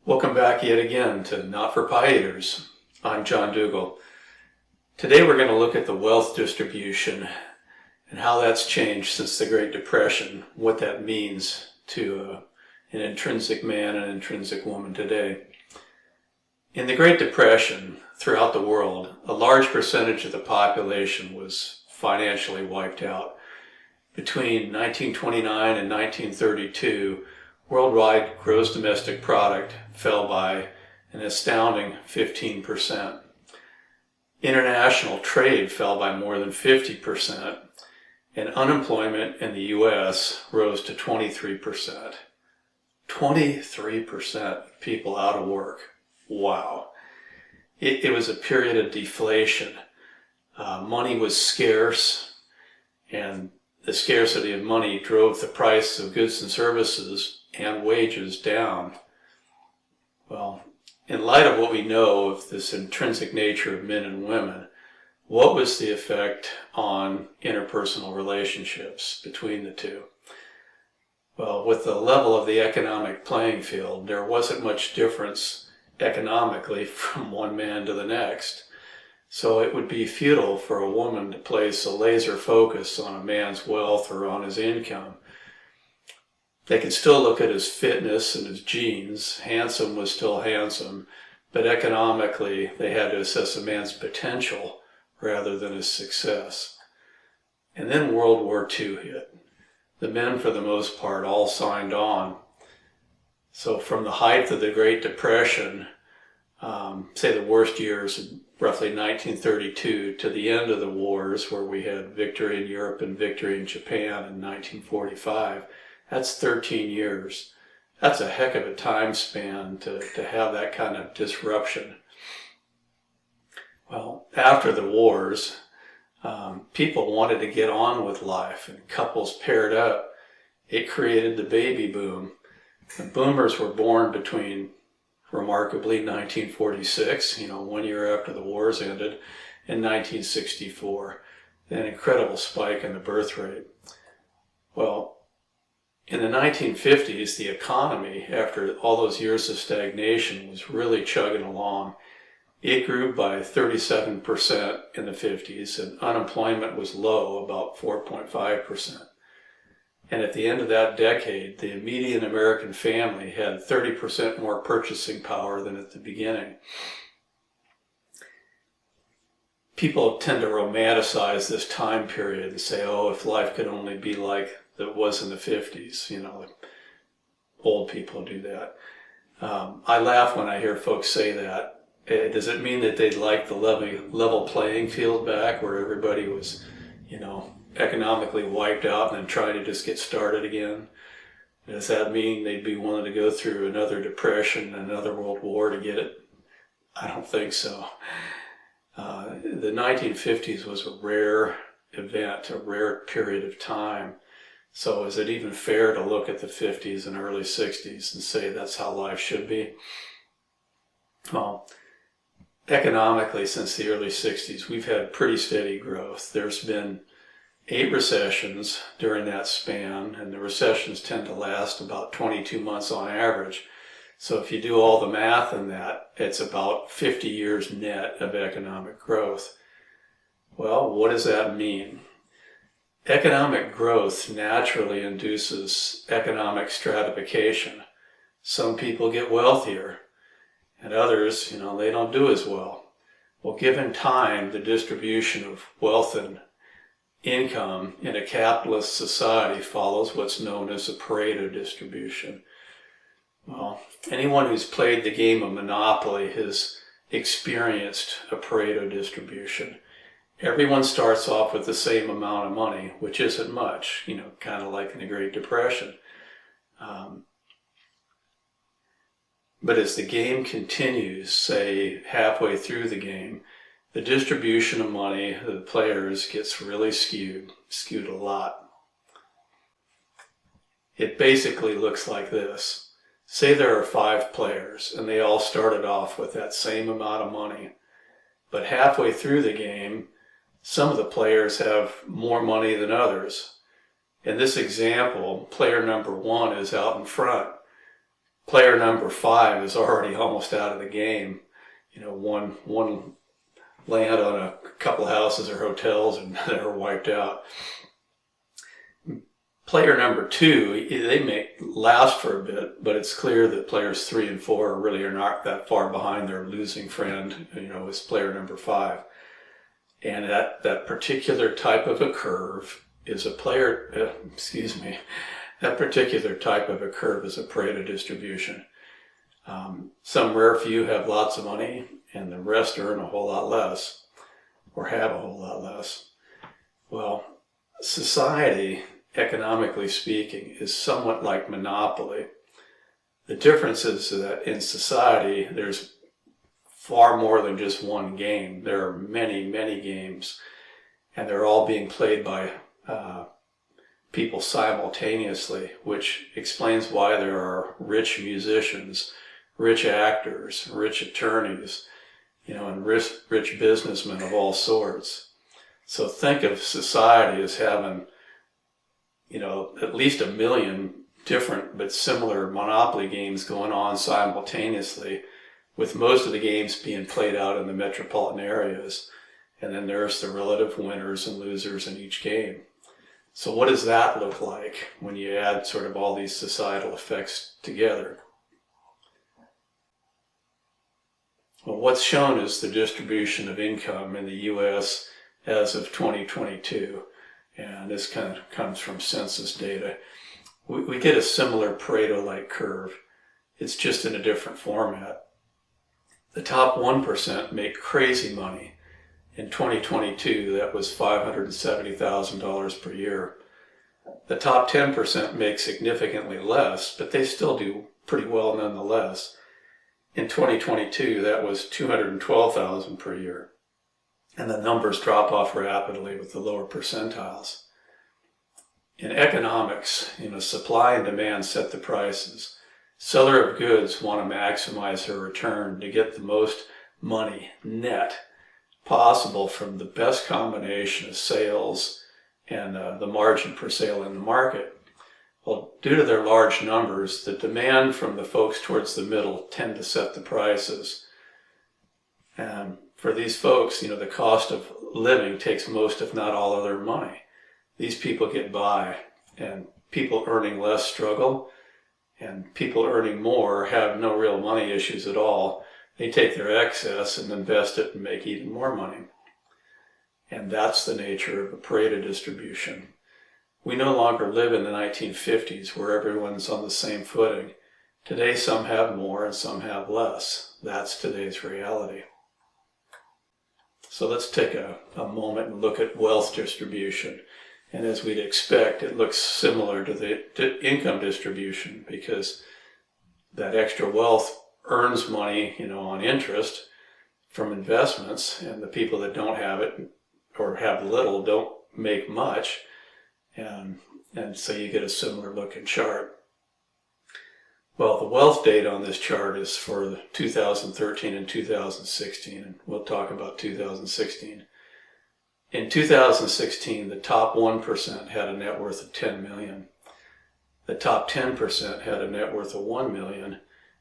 Welcome back yet again to Not for Pie Eaters. I'm John Dougal. Today we're going to look at the wealth distribution and how that's changed since the Great Depression, what that means to an intrinsic man and an intrinsic woman today. In the Great Depression, throughout the world, a large percentage of the population was financially wiped out. Between 1929 and 1932, worldwide gross domestic product fell by an astounding 15%. International trade fell by more than 50%, and unemployment in the U.S. rose to 23%. 23% of people out of work. Wow. It was a period of deflation. Money was scarce, and the scarcity of money drove the price of goods and services and wages down. Well, in light of what we know of this intrinsic nature of men and women, what was the effect on interpersonal relationships between the two? Well, with the level of the economic playing field, there wasn't much difference economically from one man to the next. So it would be futile for a woman to place a laser focus on a man's wealth or on his income. They could still look at his fitness and his genes. Handsome was still handsome, but economically they had to assess a man's potential rather than his success. And then World War II hit. The men, for the most part, all signed on. So from the height of the Great Depression, say the worst years, roughly 1932, to the end of the wars where we had victory in Europe and victory in Japan in 1945, that's 13 years. That's a heck of a time span to have that kind of disruption. Well, after the wars, people wanted to get on with life and couples paired up. It created the baby boom. The boomers were born between, remarkably, 1946, 1 year after the wars ended, and 1964. An incredible spike in the birth rate. Well, in the 1950s, the economy, after all those years of stagnation, was really chugging along. It grew by 37% in the 50s, and unemployment was low, about 4.5%. And at the end of that decade, the median American family had 30% more purchasing power than at the beginning. People tend to romanticize this time period and say, oh, if life could only be like it was in the 50s, old people do that. I laugh when I hear folks say that. Does it mean that they'd like the level playing field back where everybody was, economically wiped out and then try to just get started again? Does that mean they'd be willing to go through another depression, another world war to get it? I don't think so. The 1950s was a rare event, a rare period of time. So is it even fair to look at the 50s and early 60s and say that's how life should be? Well, economically, since the early 60s, we've had pretty steady growth. There's been 8 recessions during that span, and the recessions tend to last about 22 months on average. So if you do all the math in that, it's about 50 years net of economic growth. Well, what does that mean? Economic growth naturally induces economic stratification. Some people get wealthier, and others, they don't do as well. Well, given time, the distribution of wealth and income in a capitalist society follows what's known as a Pareto distribution. Well, anyone who's played the game of Monopoly has experienced a Pareto distribution. Everyone starts off with the same amount of money, which isn't much, kind of like in the Great Depression. But as the game continues, say halfway through the game, the distribution of money of the players gets really skewed a lot. It basically looks like this. Say there are 5 players, and they all started off with that same amount of money. But halfway through the game, some of the players have more money than others. In this example, player number 1 is out in front. player number 5 is already almost out of the game. One land on a couple houses or hotels and they're wiped out. Player number 2, they may last for a bit, but it's clear that players 3 and 4 really are not that far behind their losing friend, is player number 5. And that particular type of a curve is a that particular type of a curve is a Pareto distribution. Some rare few have lots of money and the rest earn a whole lot less or have a whole lot less. Well, society, economically speaking, is somewhat like Monopoly. The difference is that in society, there's far more than just one game. There are many, many games, and they're all being played by people simultaneously, which explains why there are rich musicians, rich actors, rich attorneys, and rich businessmen of all sorts. So think of society as having at least 1 million different but similar Monopoly games going on simultaneously, with most of the games being played out in the metropolitan areas. And then there's the relative winners and losers in each game. So what does that look like when you add sort of all these societal effects together? Well, what's shown is the distribution of income in the U.S. as of 2022. And this kind of comes from census data. We get a similar Pareto-like curve. It's just in a different format. The top 1% make crazy money. In 2022, that was $570,000 per year. The top 10% make significantly less, but they still do pretty well nonetheless. In 2022, that was $212,000 per year. And the numbers drop off rapidly with the lower percentiles. In economics, supply and demand set the prices. Seller of goods want to maximize their return to get the most money net possible from the best combination of sales and the margin per sale in the market. Well, due to their large numbers, the demand from the folks towards the middle tend to set the prices. And for these folks, the cost of living takes most, if not all, of their money. These people get by, and people earning less struggle, and people earning more have no real money issues at all. They take their excess and invest it and make even more money. And that's the nature of a Pareto distribution. We no longer live in the 1950s where everyone's on the same footing. Today, some have more and some have less. That's today's reality. So let's take a moment and look at wealth distribution. And as we'd expect, it looks similar to the income distribution because that extra wealth earns money, on interest from investments, and the people that don't have it or have little don't make much. And so you get a similar looking chart. Well, the wealth data on this chart is for 2013 and 2016, and we'll talk about 2016. In 2016, the top 1% had a net worth of 10 million. The top 10% had a net worth of 1 million,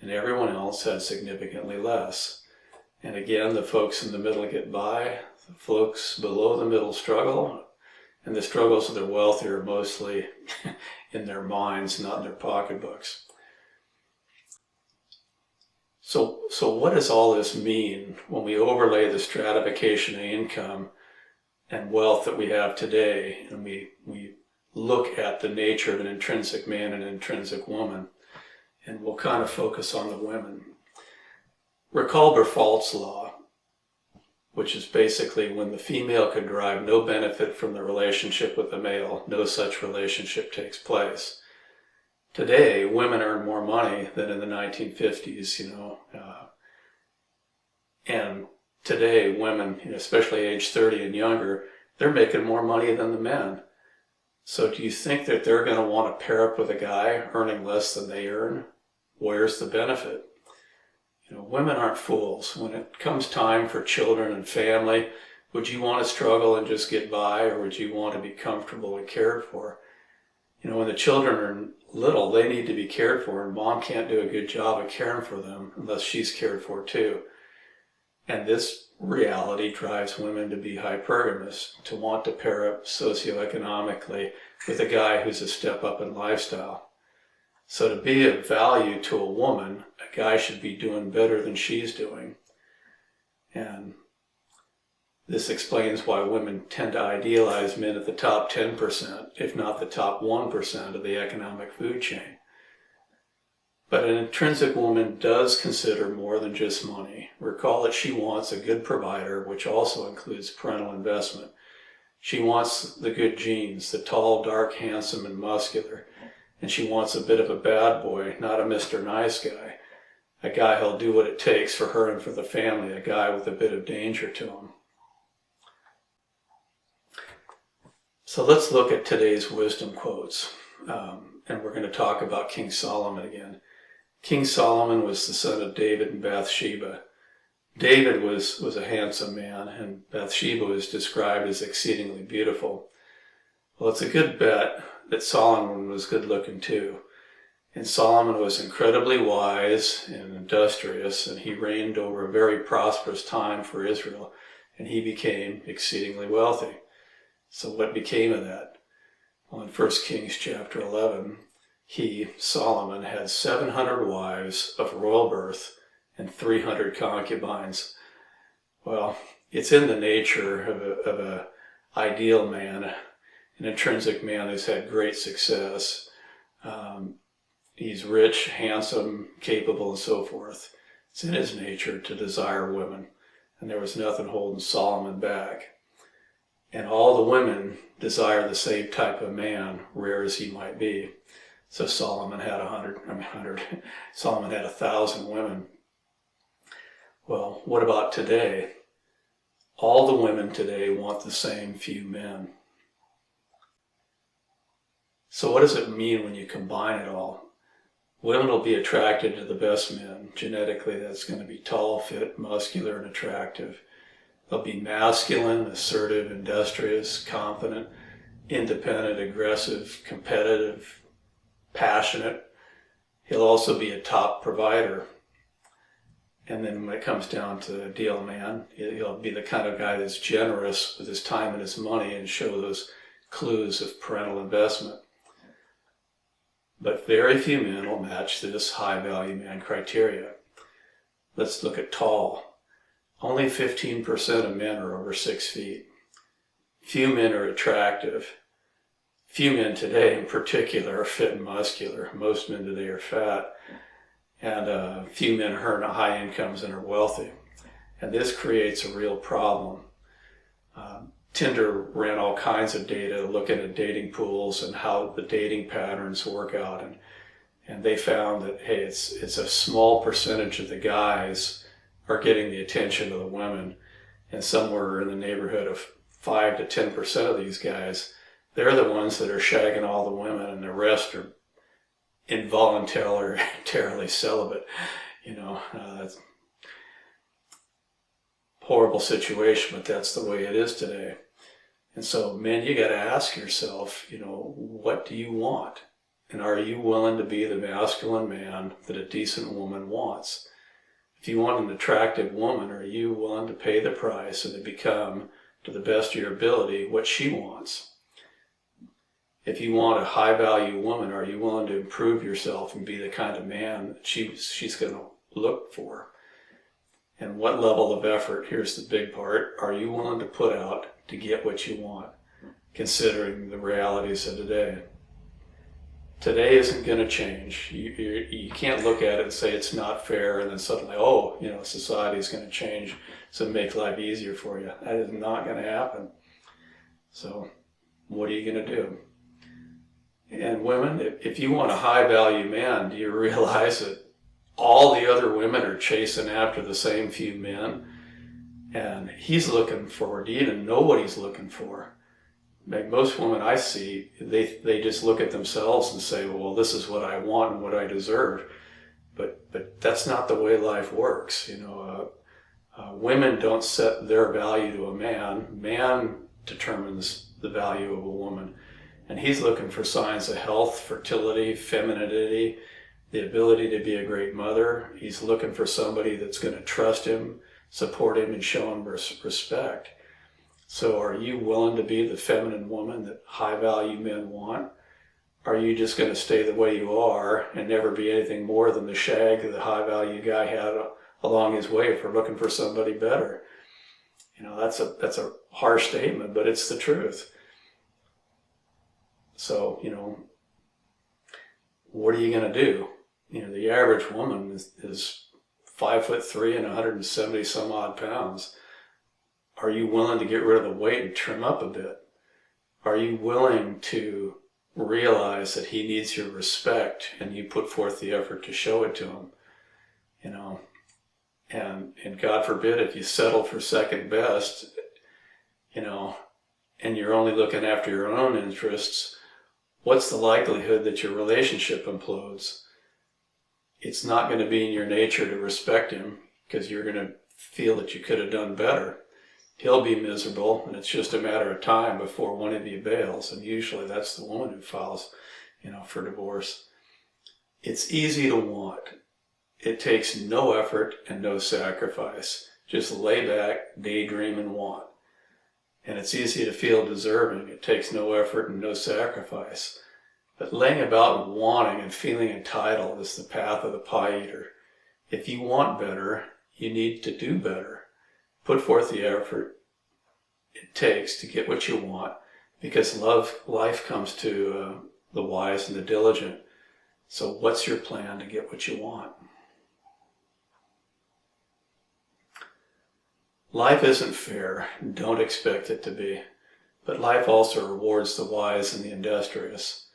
and everyone else had significantly less. And again, the folks in the middle get by, the folks below the middle struggle, and the struggles of the wealthy are mostly in their minds, not in their pocketbooks. So what does all this mean when we overlay the stratification of income and wealth that we have today, and we look at the nature of an intrinsic man and an intrinsic woman, and we'll kind of focus on the women. Recall Bertholt's law, which is basically when the female can derive no benefit from the relationship with the male, no such relationship takes place. Today, women earn more money than in the 1950s, and today women, especially age 30 and younger, they're making more money than the men. So do you think that they're going to want to pair up with a guy earning less than they earn? Where's the benefit? Women aren't fools. When it comes time for children and family, would you want to struggle and just get by, or would you want to be comfortable and cared for? When the children are little, they need to be cared for, and mom can't do a good job of caring for them unless she's cared for too. And this reality drives women to be hypergamous, to want to pair up socioeconomically with a guy who's a step up in lifestyle. So to be of value to a woman, a guy should be doing better than she's doing. And this explains why women tend to idealize men at the top 10%, if not the top 1% of the economic food chain. But an intrinsic woman does consider more than just money. Recall that she wants a good provider, which also includes parental investment. She wants the good genes, the tall, dark, handsome, and muscular. And she wants a bit of a bad boy, not a Mr. Nice Guy. A guy who'll do what it takes for her and for the family, a guy with a bit of danger to him. So let's look at today's wisdom quotes. And we're going to talk about King Solomon again. King Solomon was the son of David and Bathsheba. David was a handsome man, and Bathsheba was described as exceedingly beautiful. Well, it's a good bet that Solomon was good looking too. And Solomon was incredibly wise and industrious, and he reigned over a very prosperous time for Israel, and he became exceedingly wealthy. So what became of that? Well, in 1 Kings chapter 11, Solomon, had 700 wives of royal birth and 300 concubines. Well, it's in the nature of an ideal man, an intrinsic man who's had great success. He's rich, handsome, capable, and so forth. It's in his nature to desire women, and there was nothing holding Solomon back. And all the women desire the same type of man, rare as he might be. So Solomon had 1,000 women. Well, what about today? All the women today want the same few men. So what does it mean when you combine it all? Women will be attracted to the best men. Genetically, that's going to be tall, fit, muscular, and attractive. They'll be masculine, assertive, industrious, confident, independent, aggressive, competitive, passionate. He'll also be a top provider. And then when it comes down to a deal man, he'll be the kind of guy that's generous with his time and his money and show those clues of parental investment. But very few men will match this high-value man criteria. Let's look at tall. Only 15% of men are over 6 feet. Few men are attractive. Few men today in particular are fit and muscular. Most men today are fat. And few men earn high incomes and are wealthy. And this creates a real problem. Tinder ran all kinds of data looking at dating pools and how the dating patterns work out. And they found that, hey, it's a small percentage of the guys are getting the attention of the women. And somewhere in the neighborhood of 5 to 10% of these guys, they're the ones that are shagging all the women, and the rest are involuntarily celibate. That's a horrible situation, but that's the way it is today. And so, men, you got to ask yourself, what do you want? And are you willing to be the masculine man that a decent woman wants? If you want an attractive woman, are you willing to pay the price and to become, to the best of your ability, what she wants? If you want a high-value woman, are you willing to improve yourself and be the kind of man that she's going to look for? And what level of effort, here's the big part, are you willing to put out to get what you want, considering the realities of today? Today isn't going to change. You can't look at it and say it's not fair and then suddenly, society is going to change so make life easier for you. That is not going to happen. So what are you going to do? And women, if you want a high-value man, do you realize that all the other women are chasing after the same few men? And he's looking for, do you even know what he's looking for? Like most women I see, they just look at themselves and say, well, this is what I want and what I deserve. But that's not the way life works. Women don't set their value to a man. Man determines the value of a woman. And he's looking for signs of health, fertility, femininity, the ability to be a great mother. He's looking for somebody that's going to trust him, support him, and show him respect. So are you willing to be the feminine woman that high-value men want? Are you just going to stay the way you are and never be anything more than the shag that the high-value guy had along his way if we're looking for somebody better? That's a harsh statement, but it's the truth. So, what are you going to do? The average woman is 5'3" and 170 some odd pounds. Are you willing to get rid of the weight and trim up a bit? Are you willing to realize that he needs your respect and you put forth the effort to show it to him? And God forbid if you settle for second best, and you're only looking after your own interests, what's the likelihood that your relationship implodes? It's not going to be in your nature to respect him because you're going to feel that you could have done better. He'll be miserable, and it's just a matter of time before one of you bails, and usually that's the woman who files, for divorce. It's easy to want. It takes no effort and no sacrifice. Just lay back, daydream, and want. And it's easy to feel deserving. It takes no effort and no sacrifice. But laying about and wanting and feeling entitled is the path of the pie eater. If you want better, you need to do better. Put forth the effort it takes to get what you want, because life comes to the wise and the diligent. So what's your plan to get what you want? Life isn't fair. Don't expect it to be. But life also rewards the wise and the industrious.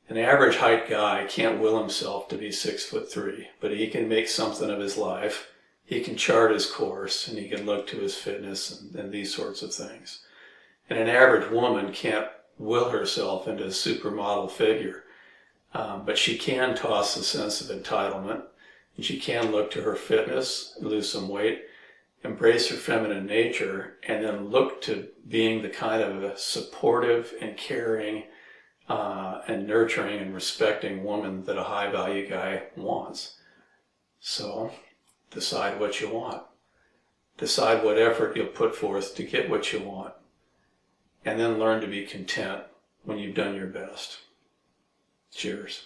An average height guy can't will himself to be 6'3", but he can make something of his life. He can chart his course, and he can look to his fitness and these sorts of things. And an average woman can't will herself into a supermodel figure, but she can toss the sense of entitlement, and she can look to her fitness, lose some weight, embrace her feminine nature, and then look to being the kind of a supportive and caring and nurturing and respecting woman that a high-value guy wants. So decide what you want. Decide what effort you'll put forth to get what you want. And then learn to be content when you've done your best. Cheers.